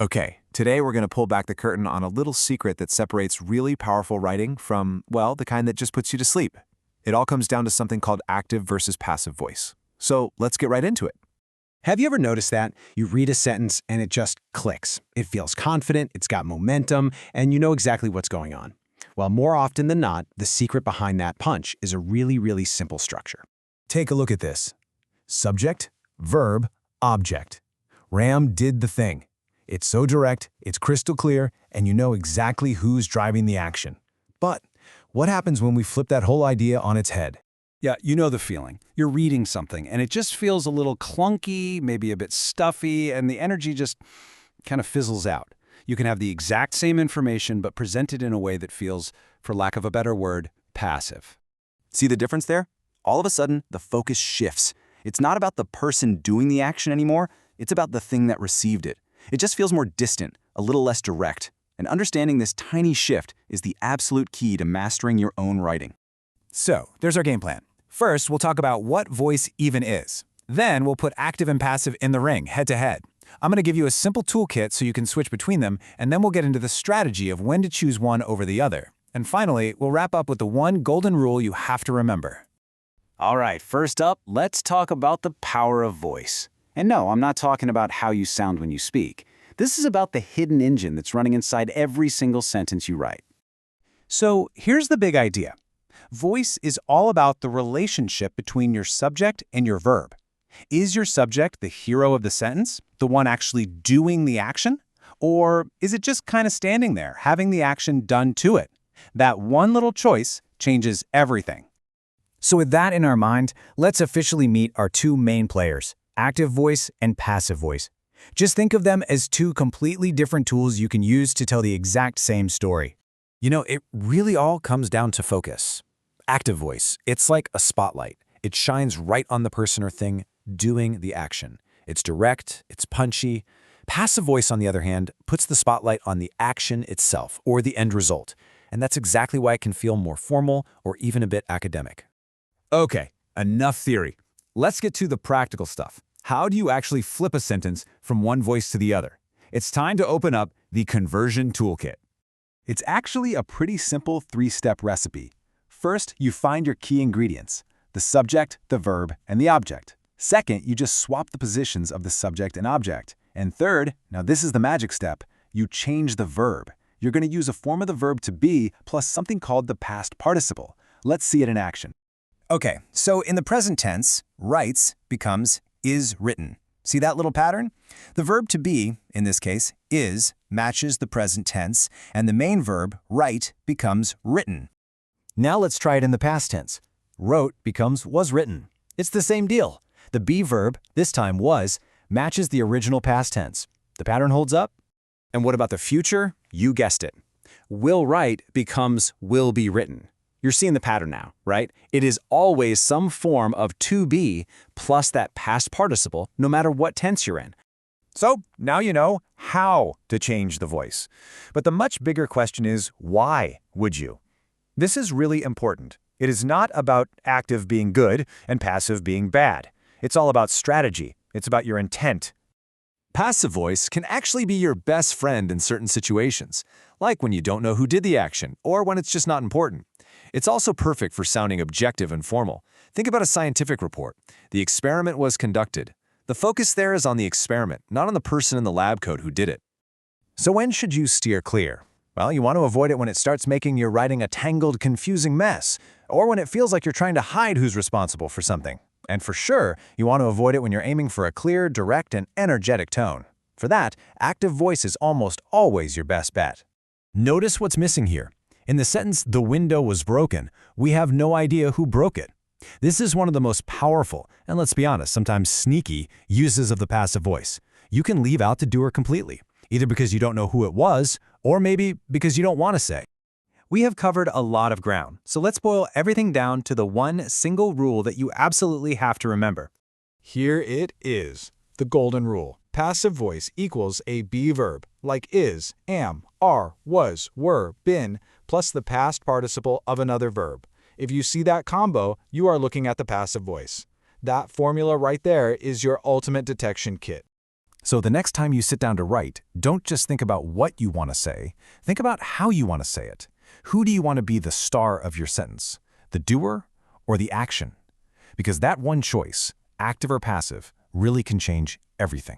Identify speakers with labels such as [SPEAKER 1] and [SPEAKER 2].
[SPEAKER 1] Okay, today we're going to pull back the curtain on a little secret that separates really powerful writing from, well, the kind that just puts you to sleep. It all comes down to something called active versus passive voice. So let's get right into it.
[SPEAKER 2] Have you ever noticed that? You read a sentence and it just clicks. It feels confident, it's got momentum, and you know exactly what's going on. Well, more often than not, the secret behind that punch is a really simple structure.
[SPEAKER 3] Take a look at this. Subject, verb, object. Ram did the thing. It's so direct, it's crystal clear, and you know exactly who's driving the action. But what happens when we flip that whole idea on its head?
[SPEAKER 4] Yeah, you know the feeling. You're reading something, and it just feels a little clunky, maybe a bit stuffy, and the energy just kind of fizzles out. You can have the exact same information, but presented in a way that feels, for lack of a better word, passive.
[SPEAKER 5] See the difference there? All of a sudden, the focus shifts. It's not about the person doing the action anymore, it's about the thing that received it. It just feels more distant, a little less direct. And understanding this tiny shift is the absolute key to mastering your own writing.
[SPEAKER 1] So, there's our game plan. First, we'll talk about what voice even is. Then, we'll put active and passive in the ring, head to head. I'm going to give you a simple toolkit so you can switch between them, and then we'll get into the strategy of when to choose one over the other. And finally, we'll wrap up with the one golden rule you have to remember.
[SPEAKER 5] All right, first up, let's talk about the power of voice. And no, I'm not talking about how you sound when you speak. This is about the hidden engine that's running inside every single sentence you write.
[SPEAKER 2] So here's the big idea. Voice is all about the relationship between your subject and your verb. Is your subject the hero of the sentence, the one actually doing the action? Or is it just kind of standing there, having the action done to it? That one little choice changes everything.
[SPEAKER 6] So with that in our mind, let's officially meet our two main players, active voice and passive voice. Just think of them as two completely different tools you can use to tell the exact same story.
[SPEAKER 3] You know, it really all comes down to focus. Active voice, it's like a spotlight. It shines right on the person or thing doing the action. It's direct, it's punchy. Passive voice, on the other hand, puts the spotlight on the action itself or the end result. And that's exactly why it can feel more formal or even a bit academic.
[SPEAKER 1] Okay, enough theory. Let's get to the practical stuff. How do you actually flip a sentence from one voice to the other? It's time to open up the conversion toolkit. It's actually a pretty simple three-step recipe. First, you find your key ingredients, the subject, the verb, and the object. Second, you just swap the positions of the subject and object. And third, now this is the magic step, you change the verb. You're going to use a form of the verb to be plus something called the past participle. Let's see it in action.
[SPEAKER 6] Okay, so in the present tense, writes becomes is written. See that little pattern? The verb to be, in this case, is, matches the present tense, and the main verb, write, becomes written. Now let's try it in the past tense. Wrote becomes was written. It's the same deal. The be verb, this time was, matches the original past tense. The pattern holds up. And what about the future? You guessed it. Will write becomes will be written. You're seeing the pattern now, right? It is always some form of to be plus that past participle, no matter what tense you're in.
[SPEAKER 1] So now you know how to change the voice. But the much bigger question is, why would you? This is really important. It is not about active being good and passive being bad. It's all about strategy. It's about your intent. Passive voice can actually be your best friend in certain situations, like when you don't know who did the action or when it's just not important. It's also perfect for sounding objective and formal. Think about a scientific report. The experiment was conducted. The focus there is on the experiment, not on the person in the lab coat who did it. So when should you steer clear? Well, you want to avoid it when it starts making your writing a tangled, confusing mess, or when it feels like you're trying to hide who's responsible for something. And for sure, you want to avoid it when you're aiming for a clear, direct, and energetic tone. For that, active voice is almost always your best bet.
[SPEAKER 3] Notice what's missing here. In the sentence, the window was broken, we have no idea who broke it. This is one of the most powerful, and let's be honest, sometimes sneaky, uses of the passive voice. You can leave out the doer completely, either because you don't know who it was, or maybe because you don't want to say.
[SPEAKER 6] We have covered a lot of ground, so let's boil everything down to the one single rule that you absolutely have to remember.
[SPEAKER 7] Here it is, the golden rule. Passive voice equals a be verb, like is, am, are, was, were, been, plus the past participle of another verb. If you see that combo, you are looking at the passive voice. That formula right there is your ultimate detection kit.
[SPEAKER 3] So the next time you sit down to write, don't just think about what you want to say. Think about how you want to say it. Who do you want to be the star of your sentence? The doer or the action? Because that one choice, active or passive, really can change everything.